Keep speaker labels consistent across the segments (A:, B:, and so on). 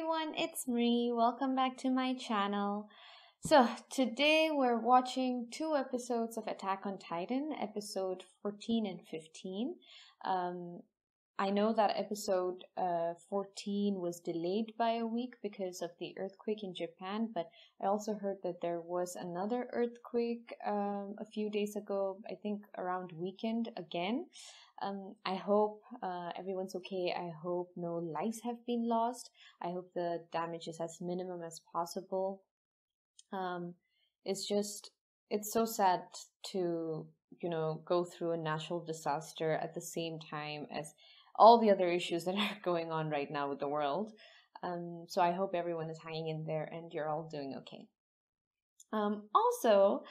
A: everyone, it's Marie. Welcome back to my channel. So, today we're watching two episodes of Attack on Titan, episode 14 and 15. I know that episode 14 was delayed by a week because of the earthquake in Japan, but I also heard that there was another earthquake a few days ago, I think around weekend again. I hope everyone's okay. I hope no lives have been lost. I hope the damage is as minimum as possible. It's so sad to, go through a natural disaster at the same time as all the other issues that are going on right now with the world. So I hope everyone is hanging in there and you're all doing okay. Also,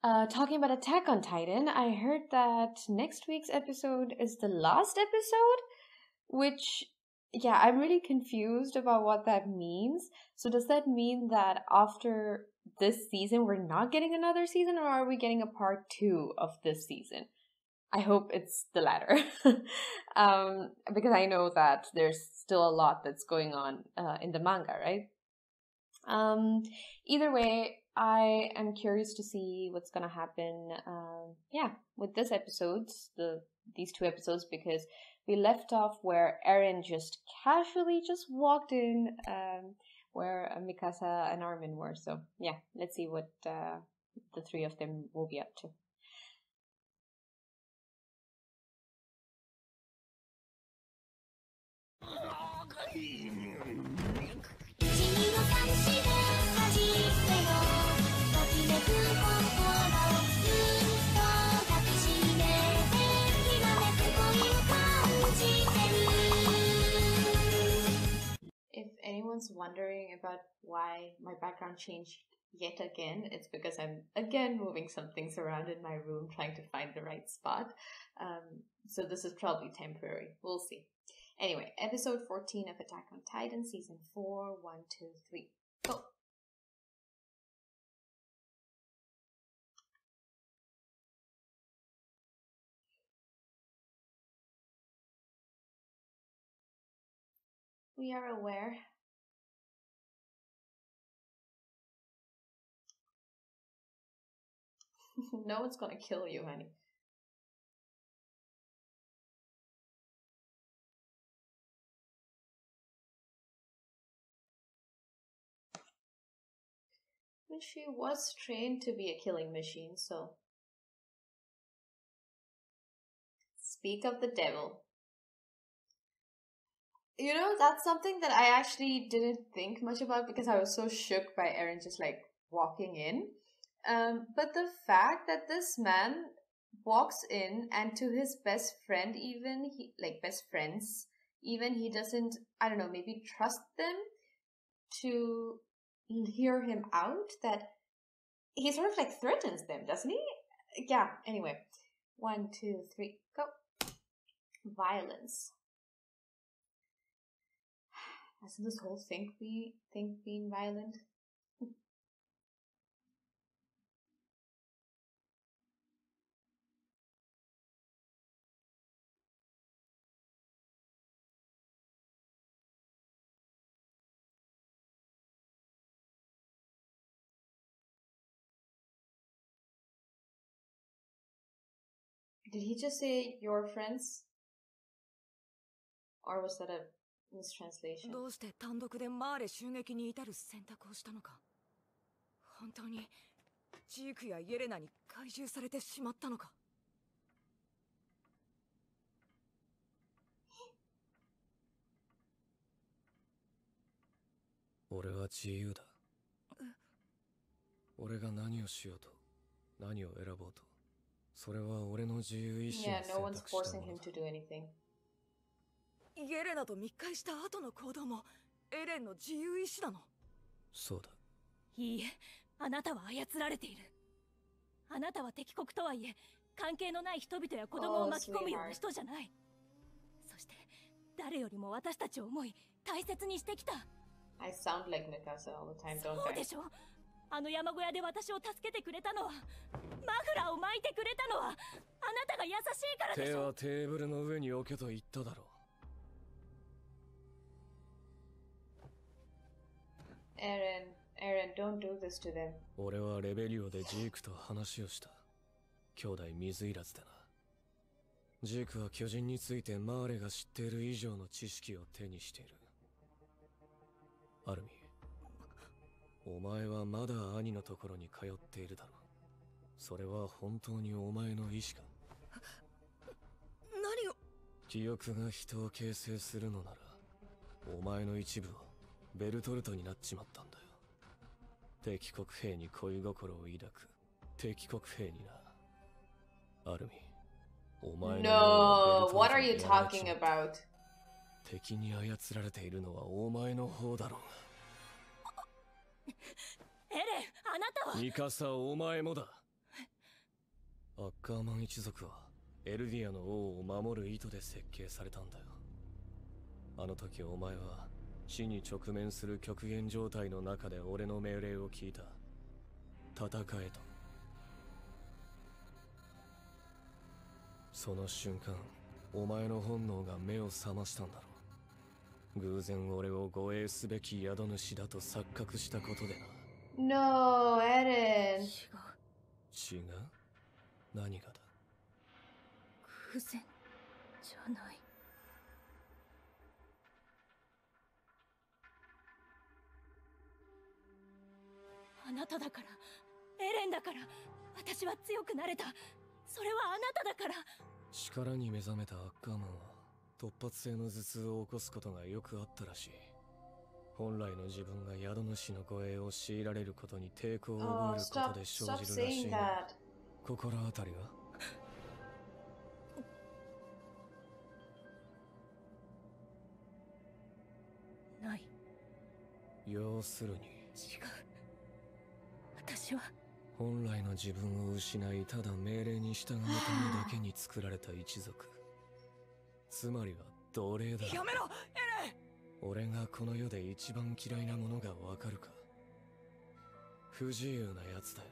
A: talking about Attack on Titan, I heard that next week's episode is the last episode, which, yeah, I'm really confused about what that means. So does that mean that after this season, we're not getting another season, or are we getting a part 2 of this season? I hope it's the latter, because I know that there's still a lot that's going on in the manga, right? Either way, I am curious to see what's gonna happen, with this episodes, these two episodes, because we left off where Eren just casually just walked in, where Mikasa and Armin were. So yeah, let's see what the three of them will be up to. If anyone's wondering about why my background changed yet again, it's because I'm again moving some things around in my room trying to find the right spot. So this is probably temporary. We'll see. Anyway, episode 14 of Attack on Titan, season 4, 1, 2, 3, go! We are aware. No one's gonna kill you, honey. I mean, she was trained to be a killing machine, so... Speak of the devil. You know, that's something that I actually didn't think much about because I was so shook by Eren just like walking in. But the fact that this man walks in and to his best friend even, best friends, even he doesn't, I don't know, maybe trust them to hear him out, that he sort of like threatens them, doesn't he? Yeah, anyway. 1, 2, 3, go. Violence. Hasn't this whole thing been violent? Did he just say your friends? Or was that a mistranslation?
B: どうして単独でマーレ襲撃に至る選択をしたのか。本当にジークやイエレナに懐柔されてしまったのか。
C: 俺は自由だ。俺が何をしようと、何を選ぼうと、それは俺の自由意志の選択したものだ。
B: イエレナと密会した後の行動もエレンの自由意志なの。
C: そうだ。
D: いいえ、あなたは操られている。あなたは敵国とはいえ、関係のない人々や子供を巻き込むような人じゃない。そして誰よりも私たちを思い大切にしてきた。
A: I sound like Mikasa all the time, don't I?
D: そうでしょ。あの山小屋で私を助けてくれたのは、マフラーを巻いてくれたのは、あなたが優しいからでしょ。
C: 手はテーブルの上に置けと言っただろう。
A: Eren, don't do this to them.
C: 俺はレベリオでジークと話をした。兄弟水入らずでな。ジークは巨人についてマーレが知っている以上の知識を手にしている。アルミ、お前はまだ兄のところに通っているだろう。それは本当にお前の意志か？
B: 何を？
C: 記憶が人を形成するのなら、お前の一部はベルトルトになっちまったんだよ。敵国兵に恋心を抱く敵国兵にな。アルミ、お前の
A: No, what are you talking about?
C: 敵に操られているのはお前の方だろう。
D: エレン、あなたは
C: ミカサ、お前もだ。アッカーマン一族はエルディアの王を守る意図で設計されたんだよ。あの時お前は死に直面する極限状態の中で俺の命令を聞いた。戦えと。その瞬間、お前の本能が目を覚ましたんだろう。偶然俺を護衛すべき宿主だと錯覚したことで
A: な。No, Eren.
C: 違う？何がだ？
D: 偶然じゃない。あなただから、エレンだから、私は強くなれた。それはあなただから。
C: 力に目覚めたアッカーマンは突発性の頭痛を起こすことがよくあったらしい。本来の自分が宿主の護衛を強いられることに抵抗を覚えることで生じるらしいが、心当たりは？
D: ない。
C: 要するに、
D: 違う。私は
C: 本来の自分を失い、ただ命令に従うためだけに作られた一族。つまりは奴隷だ。
B: やめろ、エレン！
C: 俺がこの世で一番嫌いなものがわかるか？不自由なやつだよ。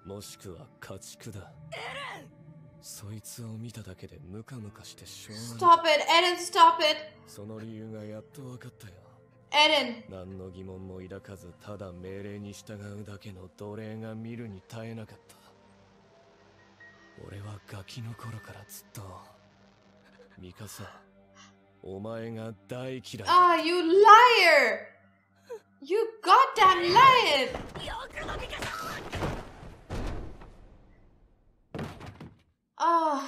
C: もしくは家畜だ。
B: エレン！
C: そいつを見ただけでムカムカしてしょう
A: がない。Stop it, Eren, stop it!
C: その理由がやっとわかったよ。
A: Eren!
C: 何の疑問も抱かず、ただ命令に従うだけの奴隷が見るに耐えなかった。俺はガキの頃からずっと、ミカサ、お前が大嫌いだ。
A: Ah, you liar! You goddamn liar!
B: よくのミカサ！
A: Ah.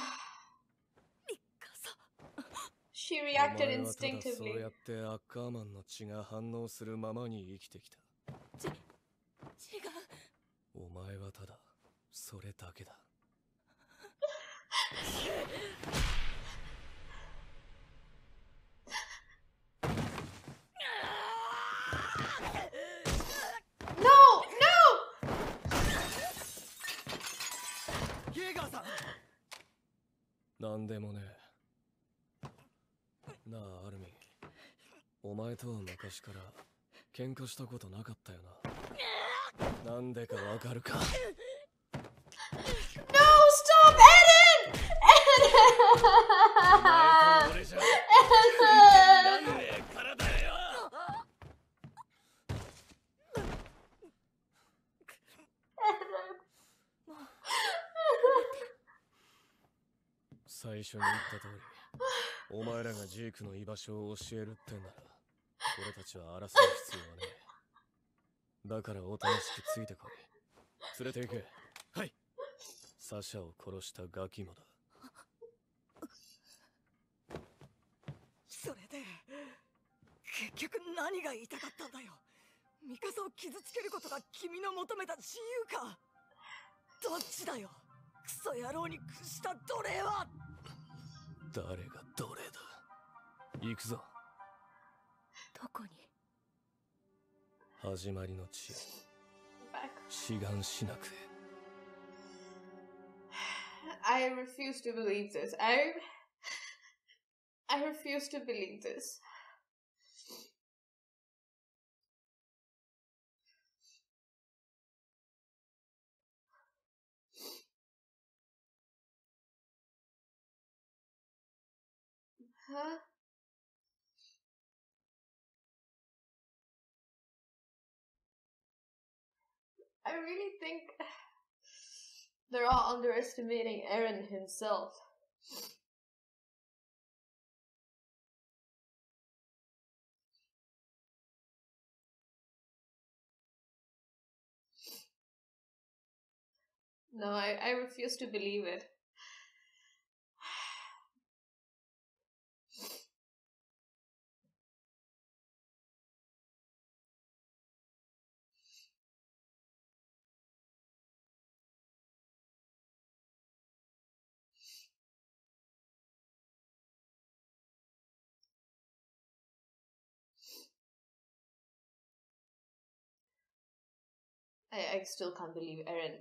B: ミカサ。
A: She reacted
C: お前はただそう
A: instinctively.
C: やってアッカーマンの血が反応するままに生きてきた。
D: 違う。
C: お前はただそれだけだ。
A: No! No!
B: イェーガーさん！
C: なんでもねえ。なあ、アルミ。お前とは昔から喧嘩したことなかったよな。なんでかわかるか？
A: No! Stop! Eren! Eren!
C: 俺じゃ
A: Eren!
C: なんでからだよ。最初に言った通り、お前らがジークの居場所を教えるってなら、俺たちは争う必要はねえ。だからおとなしくついてこい。連れて行け。はい。サシャを殺したガキもだ。
B: それで結局何が言いたかったんだよ。ミカサを傷つけることが君の求めた自由か？どっちだよ、クソ野郎に屈した奴隷は。
C: 誰が奴隷だ。行くぞ。
D: どこに？
C: 始まりの地へ。志願しなくて。
A: I refuse to believe this. I refuse to believe this. Huh? I really think they're all underestimating Eren himself. No, I refuse to believe it. I still can't believe Eren.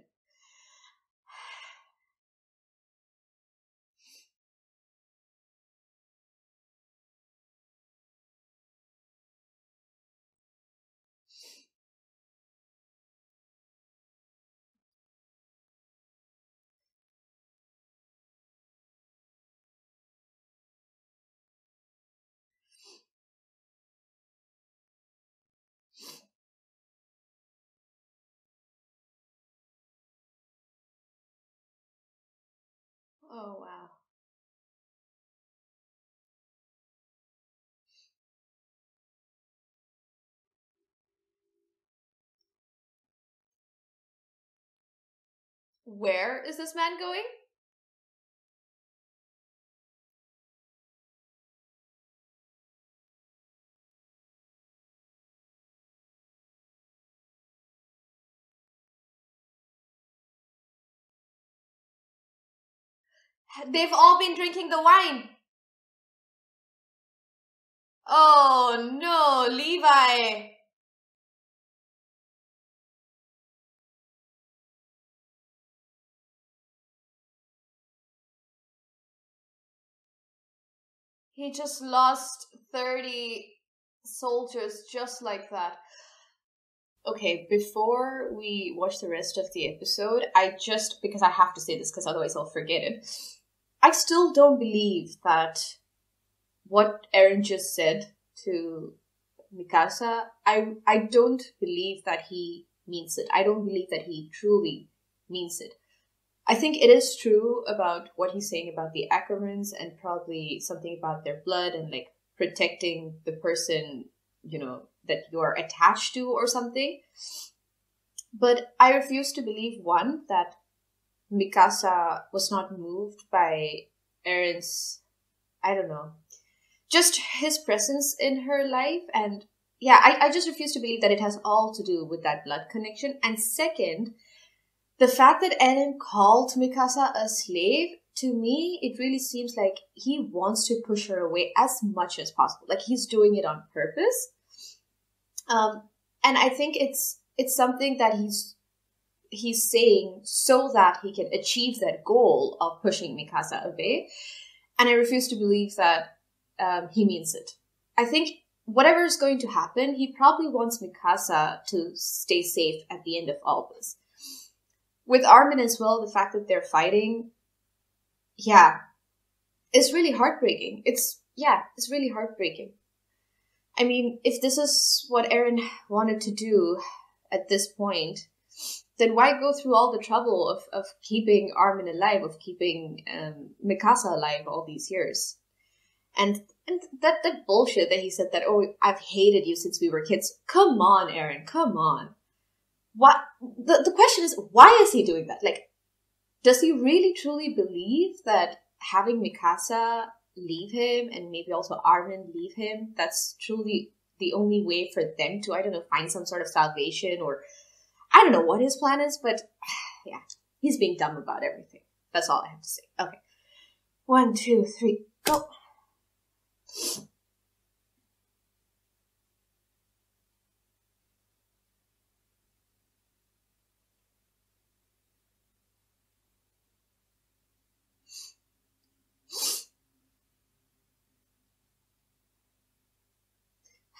A: Oh wow. Where is this man going? They've all been drinking the wine. Oh no, Levi. He just lost 30 soldiers just like that. Okay, before we watch the rest of the episode, because I have to say this because otherwise I'll forget it. I still don't believe that what Eren just said to Mikasa, I don't believe that he means it. I don't believe that he truly means it. I think it is true about what he's saying about the Ackermans and probably something about their blood and like protecting the person, that you're attached to or something. But I refuse to believe, one, that Mikasa was not moved by Eren's, I don't know, just his presence in her life. And yeah, I just refuse to believe that it has all to do with that blood connection. And second, the fact that Eren called Mikasa a slave, to me, it really seems like he wants to push her away as much as possible. Like he's doing it on purpose. And I think it's something that he's saying so that he can achieve that goal of pushing Mikasa away. And I refuse to believe that he means it. I think whatever is going to happen, he probably wants Mikasa to stay safe at the end of all this. With Armin as well, the fact that they're fighting, it's really heartbreaking. It's really heartbreaking. I mean, if this is what Eren wanted to do at this point, then why go through all the trouble of keeping Armin alive, of keeping Mikasa alive all these years? And that bullshit that he said that, oh, I've hated you since we were kids. Come on, Eren, come on. What the question is, why is he doing that? Like, does he really truly believe that having Mikasa leave him and maybe also Armin leave him, that's truly the only way for them to, I don't know, find some sort of salvation? Or I don't know what his plan is, but yeah, he's being dumb about everything. That's all I have to say. Okay. 1, 2, 3, go.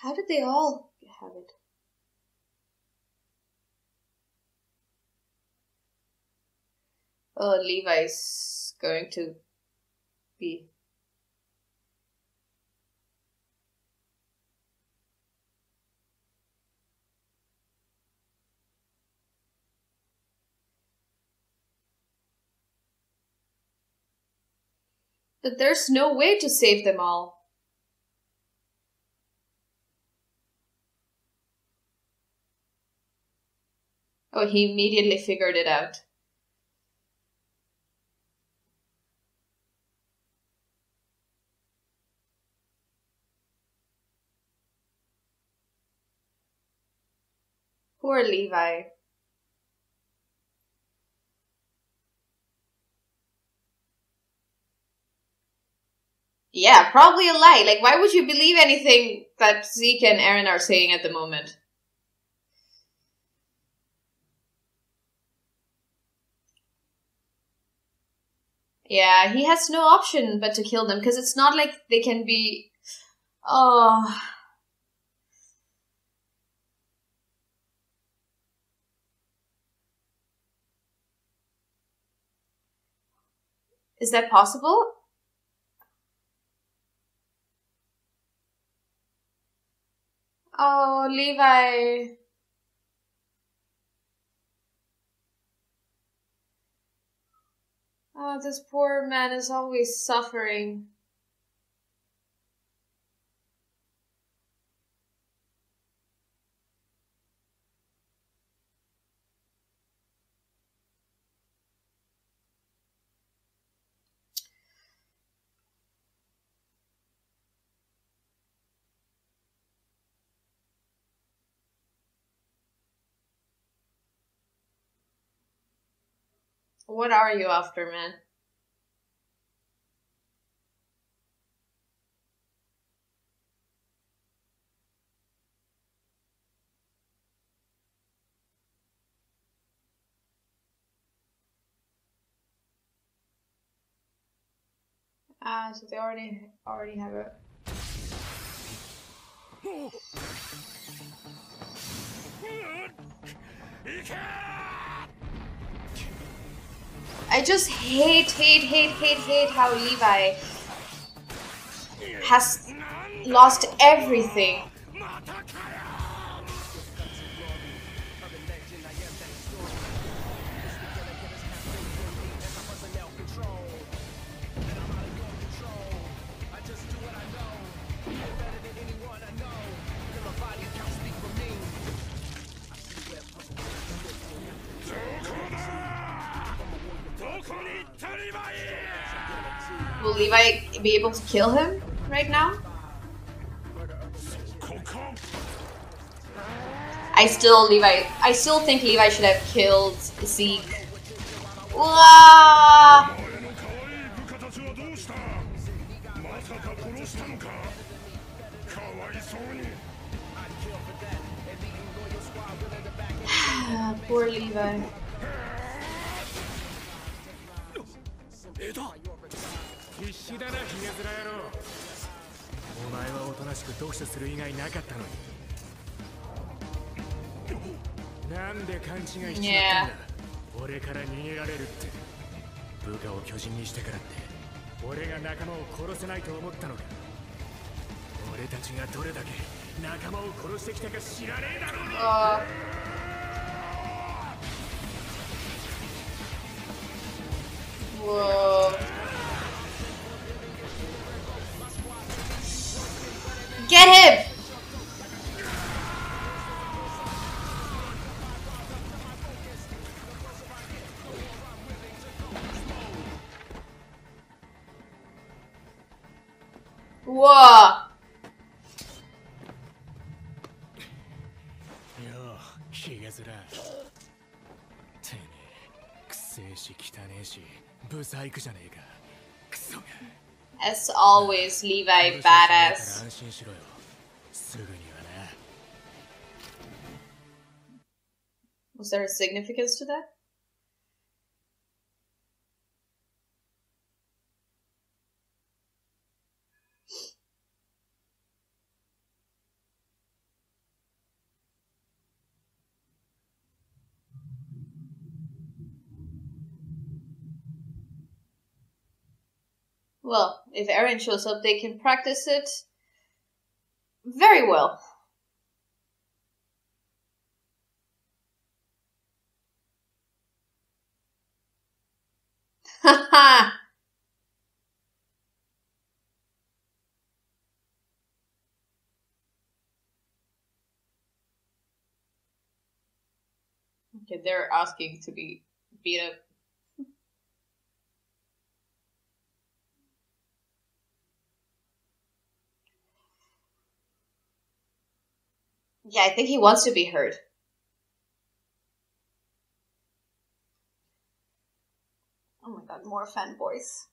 A: How did they all have it? Oh, Levi's going to be... But there's no way to save them all. Oh, he immediately figured it out. Poor Levi. Yeah, probably a lie. Like, why would you believe anything that Zeke and Eren are saying at the moment? Yeah, he has no option but to kill them, because it's not like they can be... Oh... Is that possible? Oh, Levi. Oh, this poor man is always suffering. What are you after, man? Ah, so they already have a... I just hate how Levi has lost everything. Will Levi be able to kill him right now? I still think Levi should have killed Zeke. Wow. Poor Levi.
C: 必死だな、ヒゲ面野郎。お前はおとなしく読書する以外なかったのに。なんで勘違いしちまったんだ。俺から逃げられるって。部下を巨人にしてからって、俺が仲間を殺せないと思ったのか。俺たちがどれだけ仲間を殺してきたか知らねえだろうな。
A: Whoa. Get him! Whoa.
C: ヒゲ面。てめえ、くせえし汚ねえし、ブサイクじゃねえか。クソが。
A: As always, Levi badass.
C: 安心しろよ。すぐにはな。
A: Was there a significance to that? Well, if Eren shows up, they can practice it very well. Haha! Okay, they're asking to be beat up. Yeah, I think he wants to be heard. Oh my god, more fanboys.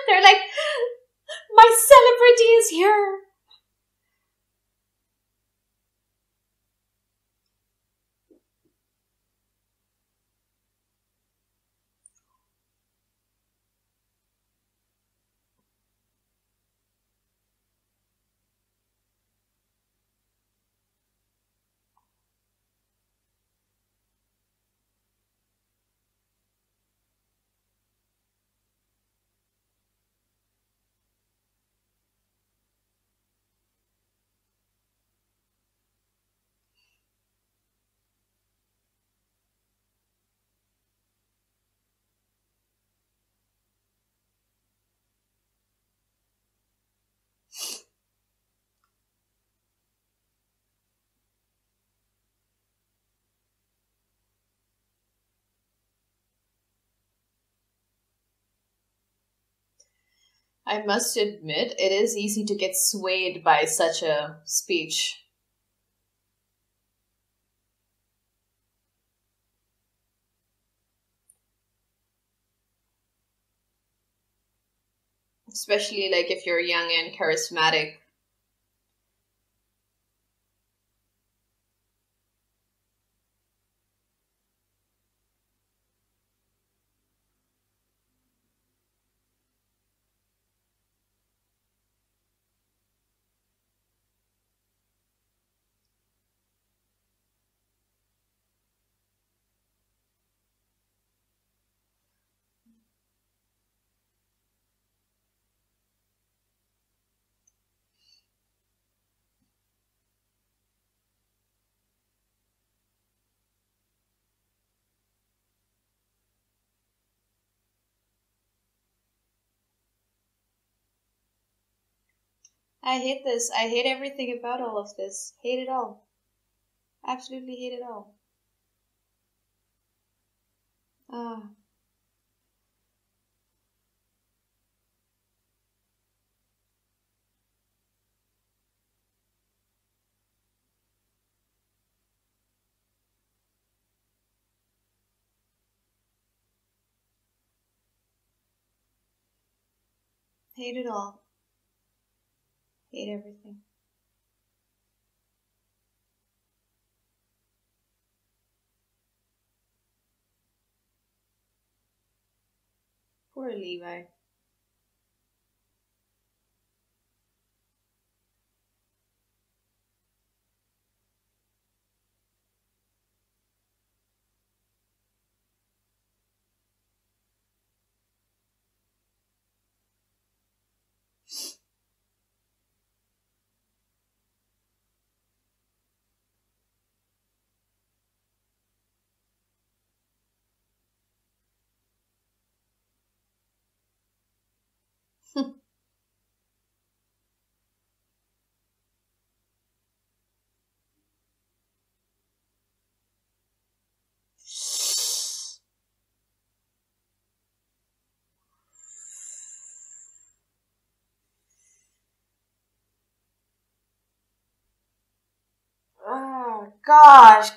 A: They're like, my celebrity is here. I must admit, it is easy to get swayed by such a speech. Especially like if you're young and charismatic. I hate this. I hate everything about all of this. Hate it all. Absolutely hate it all. Ah. Hate it all. Hate everything. Poor Levi. Oh, gosh!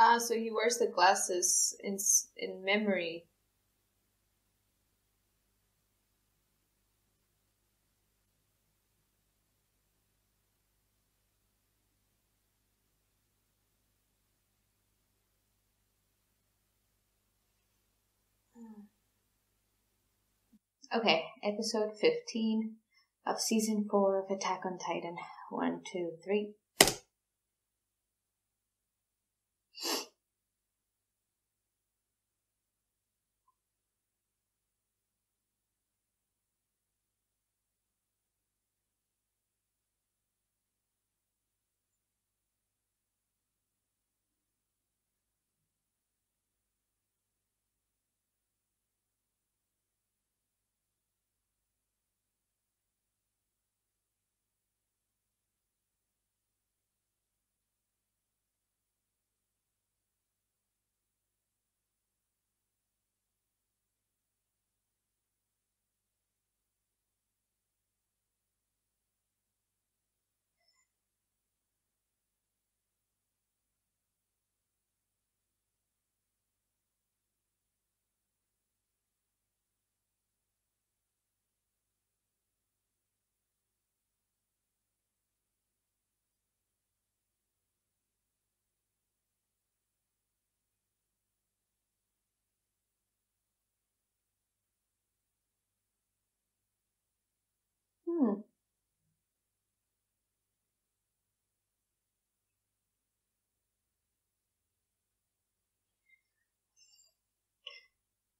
A: Ah, so he wears the glasses in memory. Okay, episode 15 of season 4 of Attack on Titan. 1, 2, 3.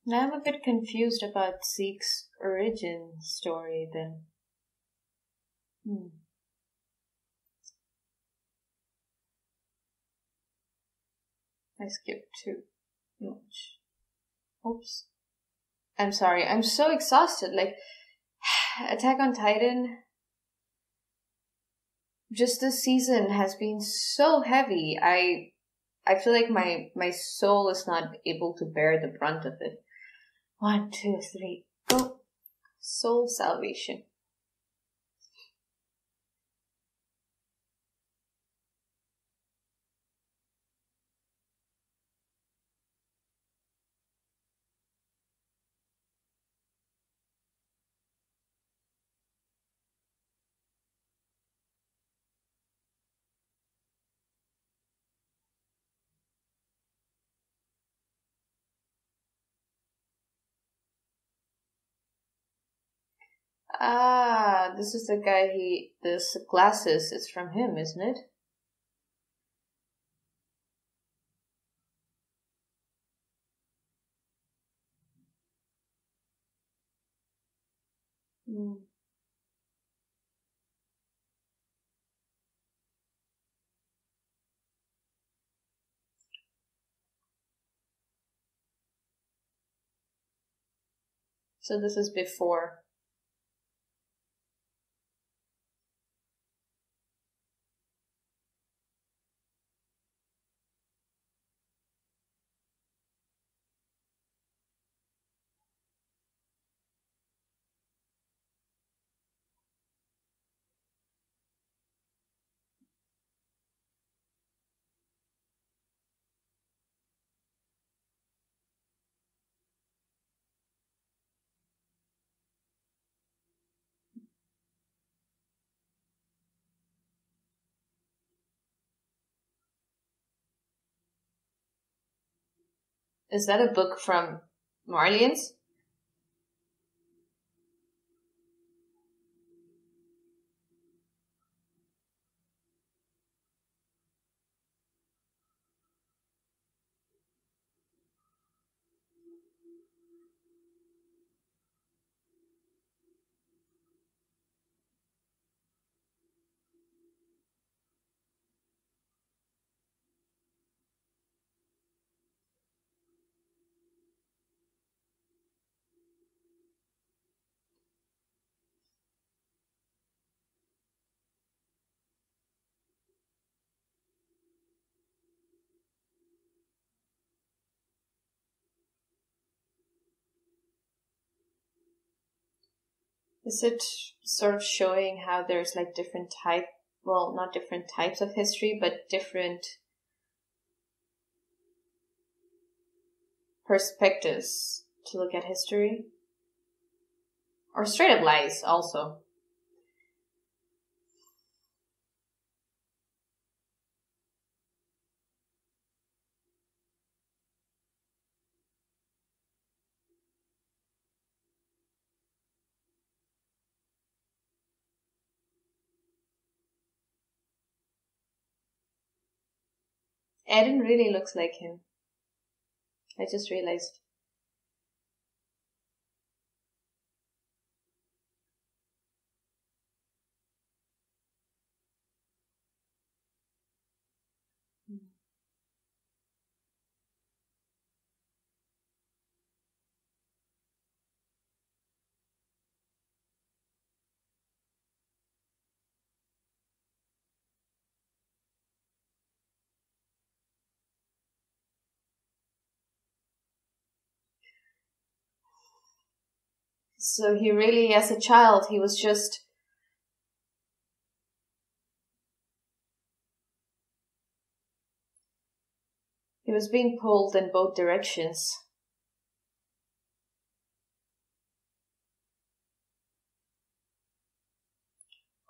A: Now I'm a bit confused about Zeke's origin story then. I skipped too much. Oops. I'm sorry, I'm so exhausted. Like, Attack on Titan, just this season has been so heavy. I feel like my soul is not able to bear the brunt of it. 1, 2, 3, go. Soul salvation. Ah, this is the guy this glasses, it's from him, isn't it? So this is before. Is that a book from Marlians? Is it sort of showing how there's like different not different types of history, but different perspectives to look at history? Or straight up lies also. Eren really looks like him. I just realized. So he really, as a child, he was just... He was being pulled in both directions.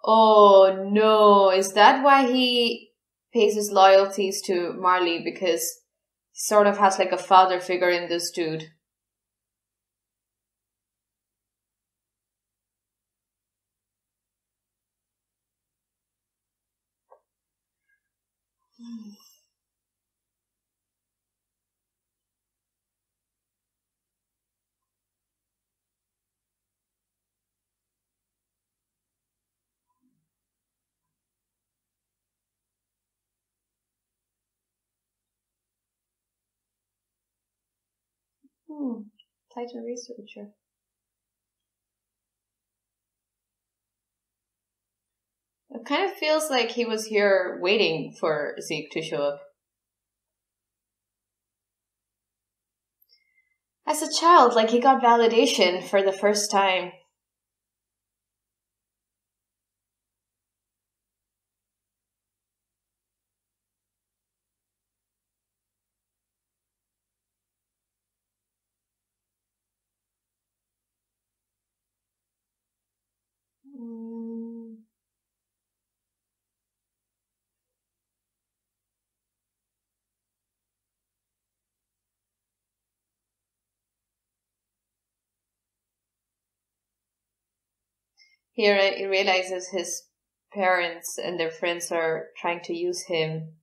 A: Oh no, is that why he pays his loyalties to Marley? Because he sort of has like a father figure in this dude. Titan researcher. It kind of feels like he was here waiting for Zeke to show up. As a child, like he got validation for the first time. Here he realizes his parents and their friends are trying to use him.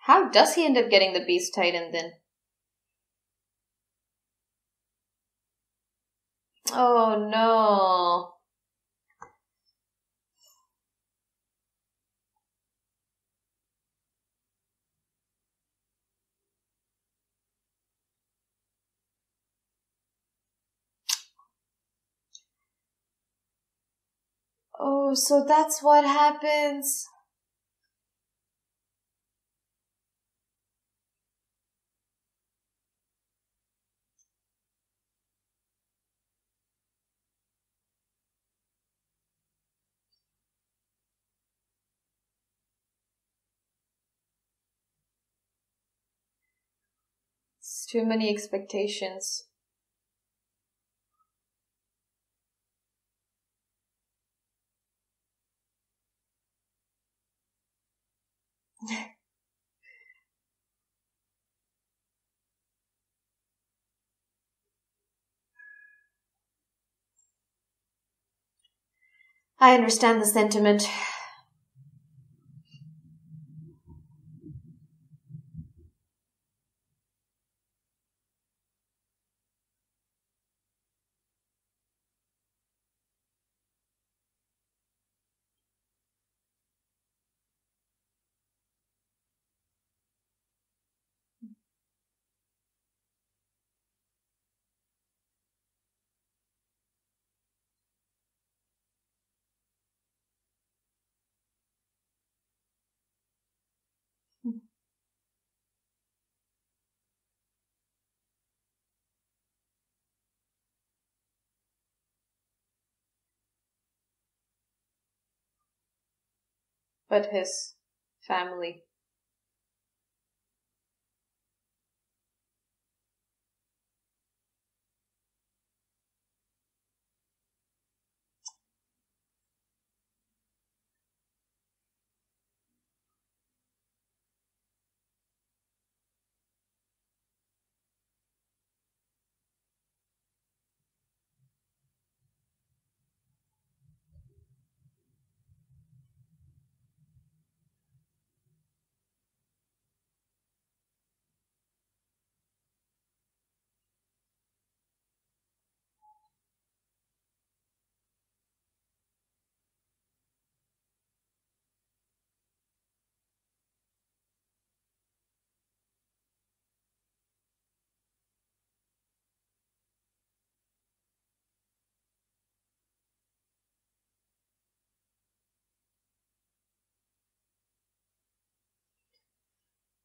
A: How does he end up getting the Beast Titan then? Oh no. Oh, so that's what happens. It's too many expectations. I understand the sentiment. But his family.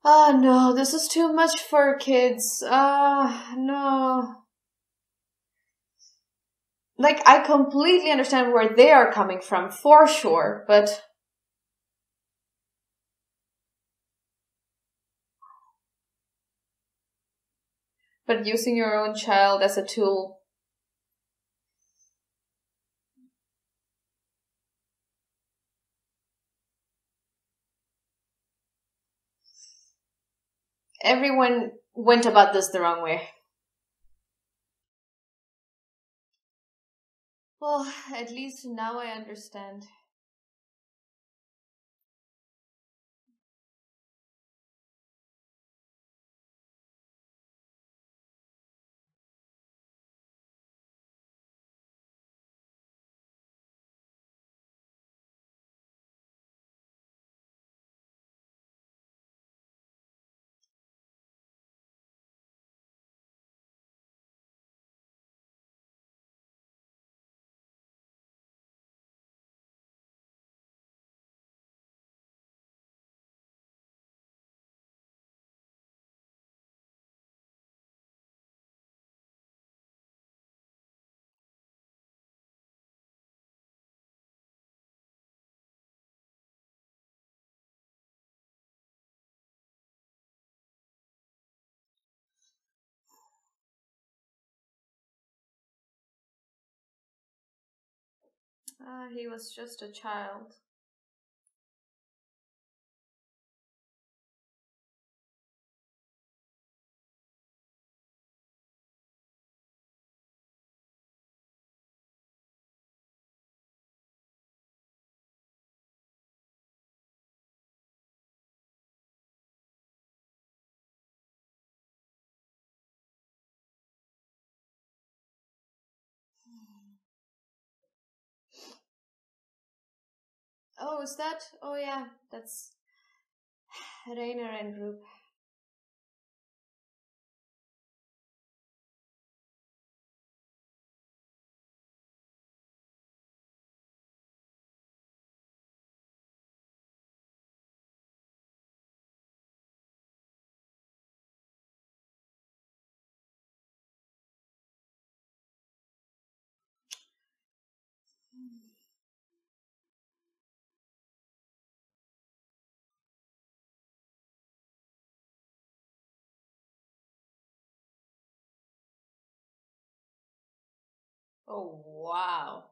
A: Ah, no, this is too much for kids. No. Like, I completely understand where they are coming from, for sure, but... But using your own child as a tool... Everyone went about this the wrong way. Well, at least now I understand. He was just a child. Oh, is that? Oh yeah, that's Rainer and group. Oh, wow.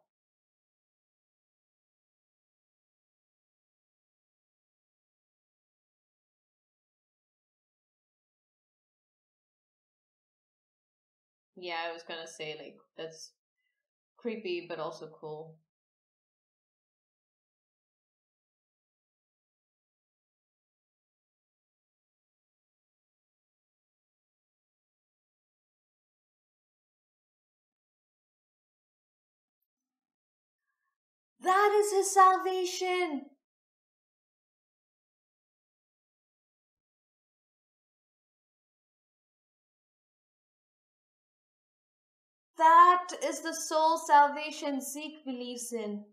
A: Yeah, I was gonna say, like, that's creepy, but also cool. That is his salvation! That is the soul salvation Zeke believes in.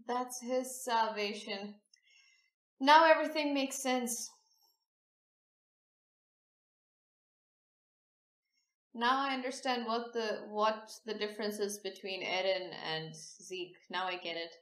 A: That's his salvation. Now everything makes sense. Now I understand what the difference is between Eren and Zeke. Now I get it.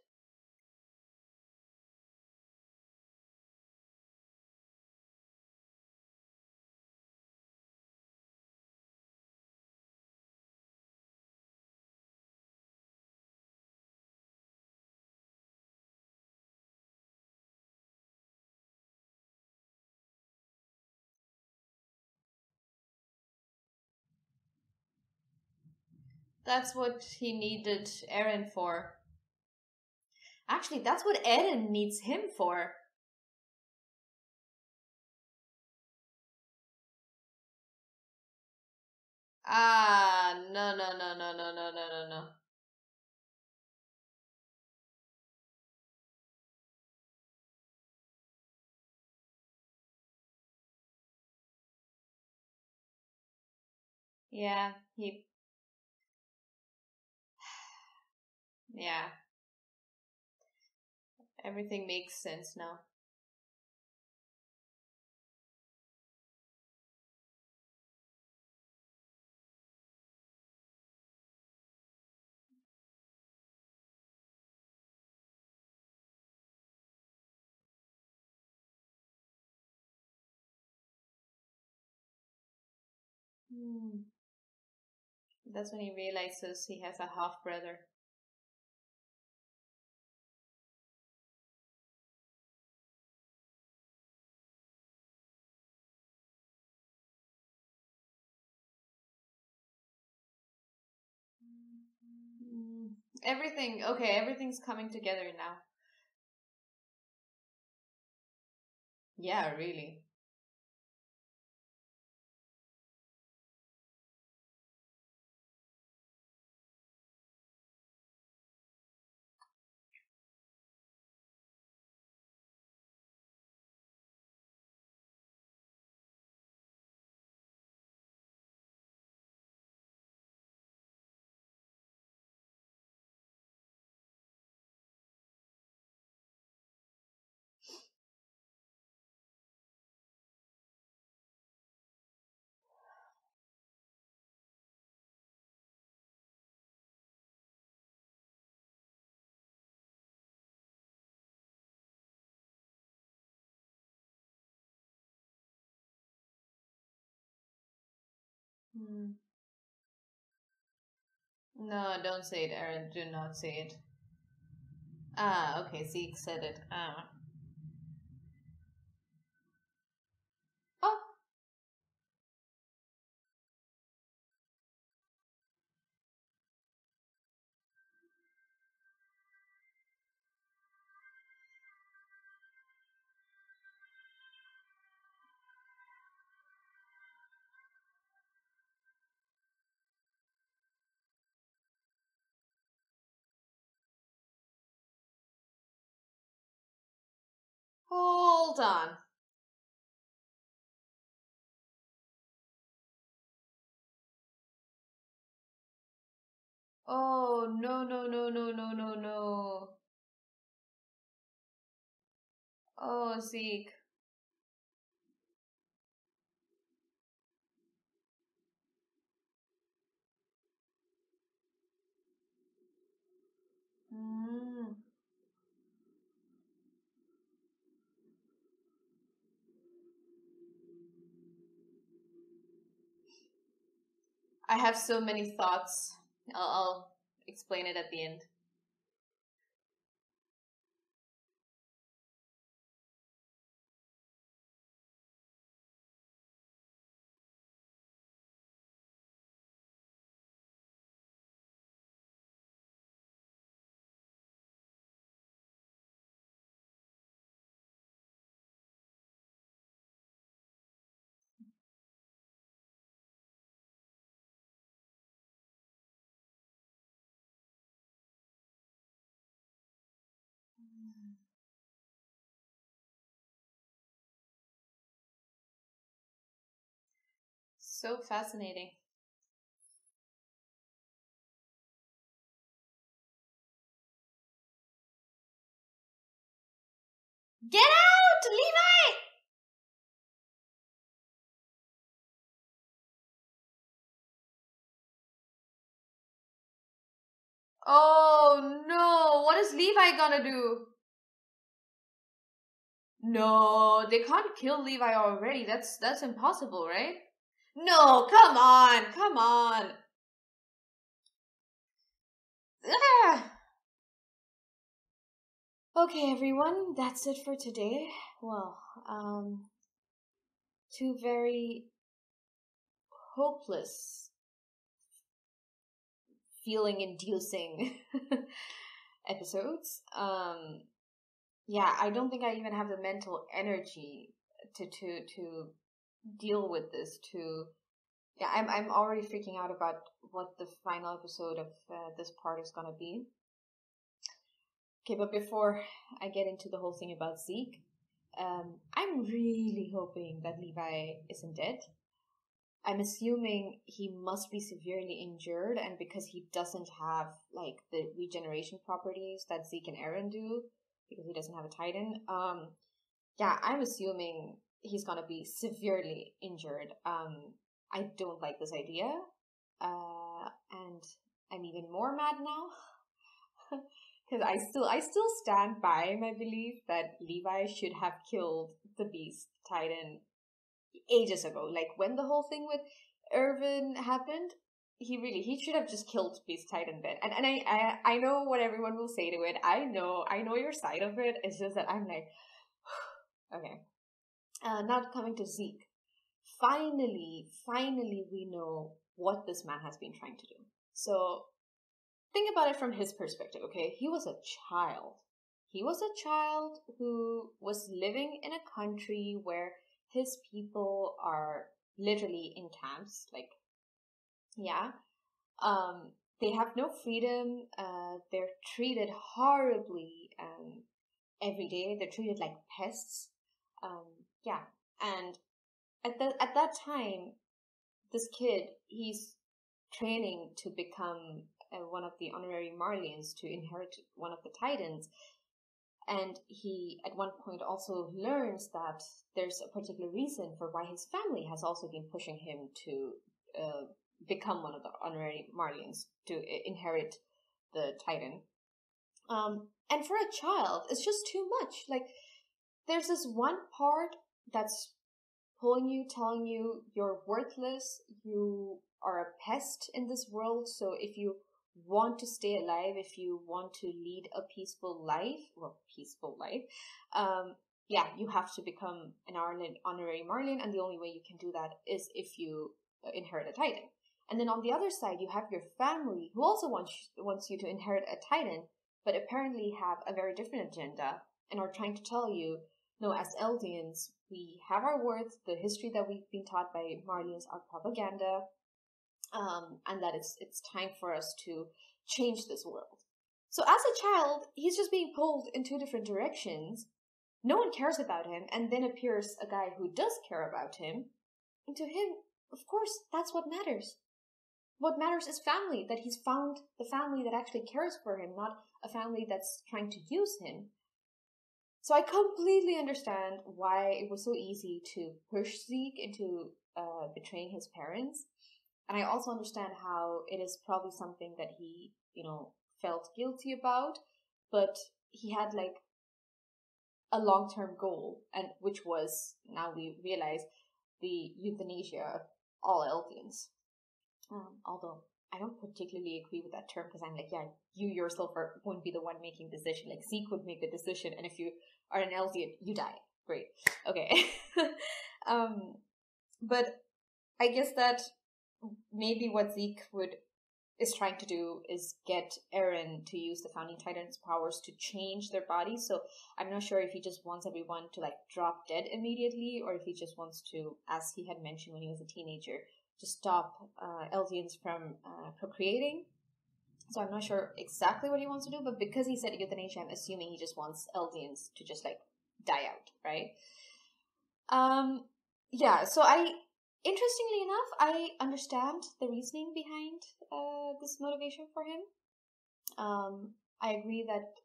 A: That's what he needed Eren for. Actually, that's what Eren needs him for. Ah, no, no, no, no, no, no, no, no, no. Yeah, yeah. Everything makes sense now. Hmm. That's when he realizes he has a half brother. Everything, okay, everything's coming together now. Yeah, really. Hmm. No, don't say it, Aaron. Do not say it. Ah, okay, Zeke said it. Ah. Oh, hold on. Oh, no, no, no, no, no, no, no. Oh, Zeke. Mm. I have so many thoughts. I'll explain it at the end. So fascinating. Get out, Levi! Oh no, what is Levi gonna do? No, they can't kill Levi already. That's impossible, right? No, come on, come on. Ah. Okay, everyone, that's it for today. Well, two very hopeless, feeling-inducing episodes. Yeah, I don't think I even have the mental energy to deal with this. Yeah, I'm already freaking out about what the final episode of this part is gonna be. Okay, but before I get into the whole thing about Zeke, I'm really hoping that Levi isn't dead. I'm assuming he must be severely injured, and because he doesn't have like the regeneration properties that Zeke and Eren do, because he doesn't have a Titan, yeah, I'm assuming he's gonna be severely injured. I don't like this idea, and I'm even more mad now. Because I still stand by my belief that Levi should have killed the Beast Titan ages ago. Like when the whole thing with Irvin happened, he should have just killed Beast Titan then. And I know what everyone will say to it. I know your side of it. It's just that I'm like, okay. Now coming to Zeke. Finally, we know what this man has been trying to do. So think about it from his perspective, okay? He was a child. He was a child who was living in a country where his people are literally in camps. Like, yeah. They have no freedom. They're treated horribly every day. They're treated like pests. Yeah. And at that time, this kid, he's training to become one of the honorary Marlians, to inherit one of the Titans. And he, at one point, also learns that there's a particular reason for why his family has also been pushing him to become one of the honorary Marlians, to inherit the Titan. And for a child, it's just too much. Like, there's this one part that's pulling you, telling you you're worthless, you are a pest in this world, so if you want to stay alive, if you want to lead a peaceful life, yeah, you have to become an honorary Marlin, and the only way you can do that is if you inherit a Titan. And then on the other side, you have your family, who also wants you to inherit a Titan, but apparently have a very different agenda, and are trying to tell you, no, as Eldians, we have our worth, the history that we've been taught by Marlians are propaganda, and that it's time for us to change this world. So as a child, he's just being pulled in two different directions. No one cares about him, and then appears a guy who does care about him. And to him, of course, that's what matters. What matters is family, that he's found the family that actually cares for him, not a family that's trying to use him. So I completely understand why it was so easy to push Zeke into betraying his parents. And I also understand how it is probably something that he, felt guilty about, but he had like a long-term goal, and which was, now we realize, the euthanasia of all Eldians. Although I don't particularly agree with that term, because I'm like, yeah, you yourself won't be the one making the decision. Like, Zeke would make the decision, and if you are an Eldian, you die. Great. Okay. But I guess that maybe what Zeke is trying to do is get Eren to use the Founding Titan's powers to change their bodies. So I'm not sure if he just wants everyone to like drop dead immediately, or if he just wants to, as he had mentioned when he was a teenager, to stop Eldians from procreating. So I'm not sure exactly what he wants to do, but because he said euthanasia, I'm assuming he just wants Eldians to just like die out, right? Yeah, so interestingly enough, I understand the reasoning behind this motivation for him. I agree that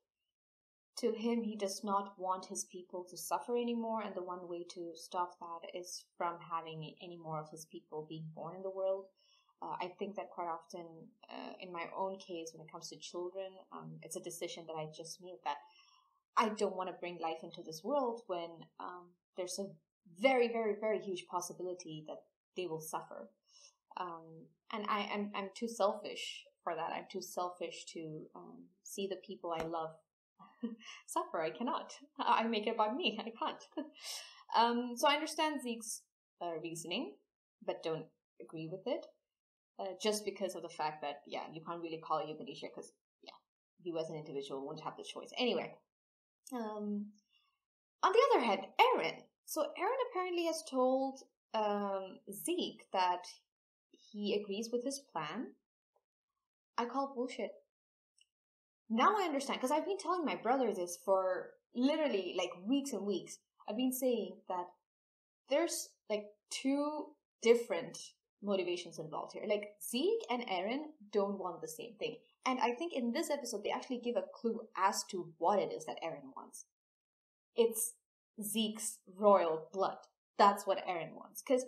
A: to him, he does not want his people to suffer anymore, and the one way to stop that is from having any more of his people being born in the world. I think that quite often, in my own case, when it comes to children, it's a decision that I just made that I don't want to bring life into this world when there's a very, very, very huge possibility that they will suffer. And I'm too selfish for that. I'm too selfish to see the people I love suffer. I cannot. I make it about me. I can't. So I understand Zeke's reasoning, but don't agree with it. Just because of the fact that, yeah, you can't really call it euthanasia because, yeah, he was an individual, wouldn't have the choice. Anyway, on the other hand, Eren. So Eren apparently has told Zeke that he agrees with his plan. I call bullshit. Now I understand, because I've been telling my brother this for literally like weeks and weeks. I've been saying that there's like two different motivations involved here. Like Zeke and Eren don't want the same thing. And I think in this episode they actually give a clue as to what it is that Eren wants. It's Zeke's royal blood. That's what Eren wants. Because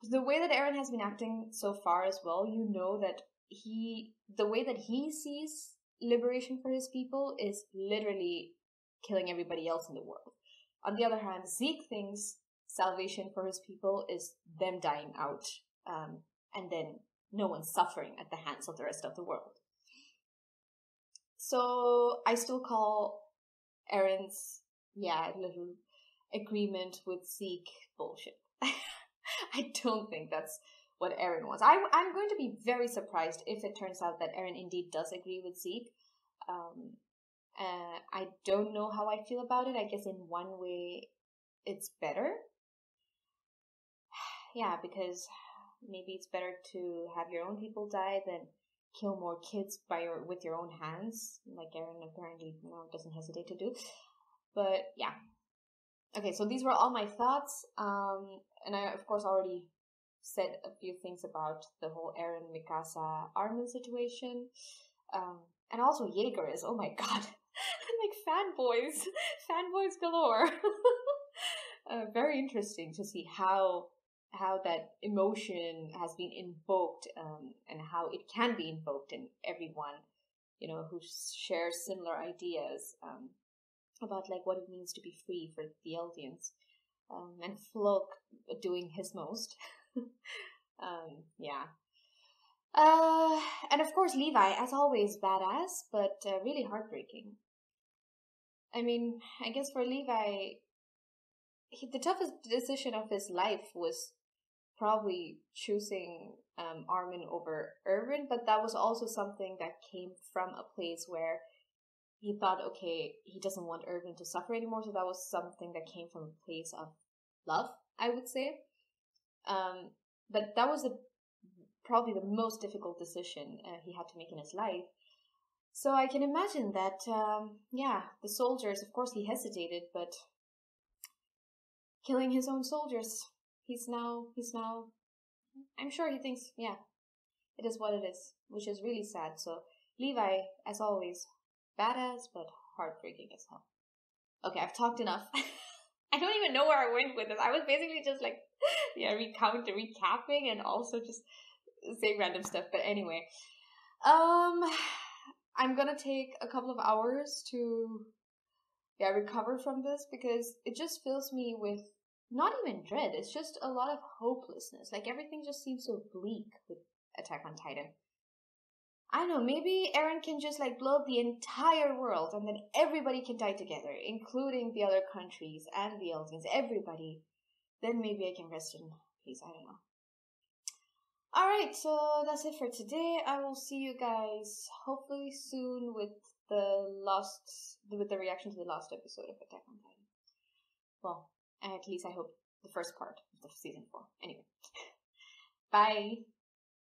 A: the way that Eren has been acting so far as well, you know that the way that he sees liberation for his people is literally killing everybody else in the world. On the other hand, Zeke thinks salvation for his people is them dying out, and then no one suffering at the hands of the rest of the world. So I still call Eren's little agreement with Zeke bullshit. I don't think that's what Eren wants. I'm going to be very surprised if it turns out that Eren indeed does agree with Zeke. I don't know how I feel about it. I guess in one way it's better. Yeah, because maybe it's better to have your own people die than kill more kids with your own hands, like Eren apparently doesn't hesitate to do. But yeah. Okay, so these were all my thoughts. And I, of course, already said a few things about the whole Eren, Mikasa, Armin situation. And also Jaeger is, oh my god, like fanboys galore. Very interesting to see how that emotion has been invoked, and how it can be invoked in everyone, who shares similar ideas, about like what it means to be free for the Eldians, and Floch doing his most. Yeah. And of course Levi, as always, badass, but really heartbreaking. I mean, I guess for Levi, the toughest decision of his life was probably choosing Armin over Erwin, but that was also something that came from a place where he thought, okay, he doesn't want Erwin to suffer anymore, so that was something that came from a place of love, I would say. But that was probably the most difficult decision he had to make in his life. So I can imagine that, the soldiers, of course he hesitated, but killing his own soldiers, he's now, I'm sure he thinks, it is what it is, which is really sad. So Levi, as always, badass, but heartbreaking as hell. Okay, I've talked enough. I don't even know where I went with this. I was basically just like, recapping and also just saying random stuff. But anyway, I'm gonna take a couple of hours to, recover from this, because it just fills me with not even dread. It's just a lot of hopelessness. Like everything just seems so bleak with Attack on Titan. I don't know, maybe Eren can just like blow up the entire world and then everybody can die together, including the other countries and the Eldians, everybody. Then maybe I can rest in peace, I don't know. Alright, so that's it for today. I will see you guys hopefully soon with the reaction to the last episode of Attack on Titan. Well, at least I hope the first part of the season 4. Anyway, bye!